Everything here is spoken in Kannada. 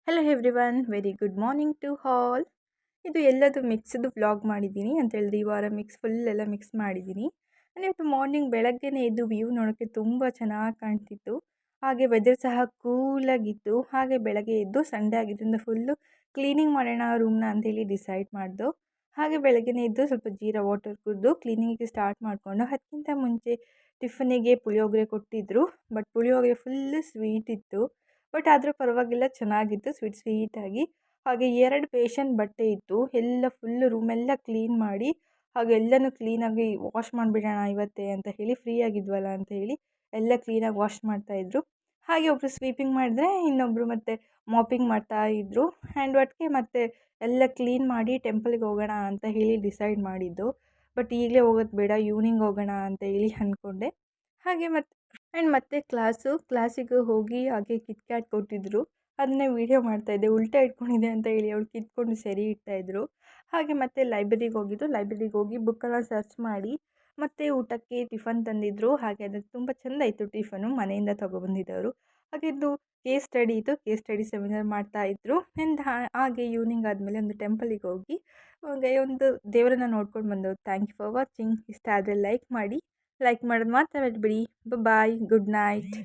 Hello everyone, very good morning to all. ಇದು ಎಲ್ಲದು ಮಿಕ್ಸ್ದು ವ್ಲಾಗ್ ಮಾಡಿದ್ದೀನಿ ಅಂತ ಹೇಳಿದ್ರೆ ಈ ವಾರ ಫುಲ್ ಎಲ್ಲ ಮಿಕ್ಸ್ ಮಾಡಿದ್ದೀನಿ. ಇವತ್ತು ಮಾರ್ನಿಂಗ್ ಬೆಳಗ್ಗೆನೇ ಎದ್ದು ವ್ಯೂ ನೋಡೋಕ್ಕೆ ತುಂಬ ಚೆನ್ನಾಗಿ ಕಾಣ್ತಿತ್ತು. ಹಾಗೆ ವೆದರ್ ಸಹ ಕೂಲಾಗಿತ್ತು. ಹಾಗೆ ಬೆಳಗ್ಗೆ ಎದ್ದು ಸಂಡೇ ಆಗಿದ್ದರಿಂದ ಫುಲ್ಲು ಕ್ಲೀನಿಂಗ್ ಮಾಡೋಣ ರೂಮ್ನ ಅಂತೇಳಿ ಡಿಸೈಡ್ ಮಾಡ್ದು. ಹಾಗೆ ಬೆಳಗ್ಗೆನೇ ಎದ್ದು ಸ್ವಲ್ಪ ಜೀರಾ ವಾಟರ್ ಕುಡಿದು ಕ್ಲೀನಿಂಗಿಗೆ ಸ್ಟಾರ್ಟ್ ಮಾಡಿಕೊಂಡು ಅದಕ್ಕಿಂತ ಮುಂಚೆ ಟಿಫನಿಗೆ ಪುಳಿಯೋಗರೆ ಕೊಟ್ಟಿದ್ದರು. ಬಟ್ ಪುಳಿಯೋಗರೆ ಫುಲ್ಲು ಸ್ವೀಟ್ ಇತ್ತು. ಬಟ್ ಆದರೂ ಪರವಾಗಿಲ್ಲ, ಚೆನ್ನಾಗಿತ್ತು ಸ್ವೀಟಾಗಿ. ಹಾಗೆ 2 ಪೇಷಂಟ್ ಬಟ್ಟೆ ಇತ್ತು, ಎಲ್ಲ ಫುಲ್ಲು ರೂಮೆಲ್ಲ ಕ್ಲೀನ್ ಮಾಡಿ ಹಾಗೆ ಎಲ್ಲನೂ ಕ್ಲೀನಾಗಿ ವಾಶ್ ಮಾಡಿಬಿಡೋಣ ಇವತ್ತೇ ಅಂತ ಹೇಳಿ, ಫ್ರೀ ಆಗಿದ್ವಲ್ಲ ಅಂತ ಹೇಳಿ ಎಲ್ಲ ಕ್ಲೀನಾಗಿ ವಾಶ್ ಮಾಡ್ತಾಯಿದ್ರು. ಹಾಗೆ ಒಬ್ಬರು ಸ್ವೀಪಿಂಗ್ ಮಾಡಿದ್ರೆ ಇನ್ನೊಬ್ಬರು ಮತ್ತೆ ಮಾಪಿಂಗ್ ಮಾಡ್ತಾಯಿದ್ರು. ಆ್ಯಂಡ್ ಒಟ್ಟಿಗೆ ಮತ್ತೆ ಎಲ್ಲ ಕ್ಲೀನ್ ಮಾಡಿ ಟೆಂಪಲ್ಗೆ ಹೋಗೋಣ ಅಂತ ಹೇಳಿ ಡಿಸೈಡ್ ಮಾಡಿದ್ದು. ಬಟ್ ಈಗಲೇ ಹೋಗೋದು ಬೇಡ, ಈವ್ನಿಂಗ್ ಹೋಗೋಣ ಅಂತ ಹೇಳಿ ಅಂದ್ಕೊಂಡೆ. ಹಾಗೆ ಮತ್ತೆ ಕ್ಲಾಸಿಗೆ ಹೋಗಿ ಹಾಗೆ ಕಿಟ್ಕ್ಯಾಟ್ ಕೊಟ್ಟಿದ್ದರು. ಅದನ್ನೇ ವೀಡಿಯೋ ಮಾಡ್ತಾಯಿದ್ದೆ. ಉಲ್ಟಾ ಇಟ್ಕೊಂಡಿದ್ದೆ ಅಂತ ಹೇಳಿ ಅವಳು ಕಿತ್ಕೊಂಡು ಸರಿ ಇಡ್ತಾಯಿದ್ರು. ಹಾಗೆ ಮತ್ತೆ ಲೈಬ್ರರಿಗೆ ಹೋಗಿ ಬುಕ್ಕೆಲ್ಲ ಸರ್ಚ್ ಮಾಡಿ ಮತ್ತು ಊಟಕ್ಕೆ ಟಿಫನ್ ತಂದಿದ್ದರು. ಹಾಗೆ ಅದು ತುಂಬ ಚೆಂದ ಇತ್ತು ಟಿಫನು, ಮನೆಯಿಂದ ತೊಗೊಬಂದಿದ್ದವರು. ಹಾಗಿದ್ದು ಕೇಸ್ ಸ್ಟಡಿ ಇತ್ತು, ಕೇಸ್ ಸ್ಟಡಿ ಸೆಮಿನಾರ್ ಮಾಡ್ತಾಯಿದ್ರು. ಆ್ಯಂಡ್ ಹಾಗೆ ಈವ್ನಿಂಗ್ ಆದಮೇಲೆ ಒಂದು ಟೆಂಪಲಿಗೆ ಹೋಗಿ ಹಾಗೆ ಒಂದು ದೇವರನ್ನ ನೋಡ್ಕೊಂಡು ಬಂದೆವು. Thank you for watching. ಇಷ್ಟ ಆದರೆ ಲೈಕ್ ಮಾಡೋದು ಮಾತ್ರ ಬಿಡಬೇಡಿ. Bye, good night.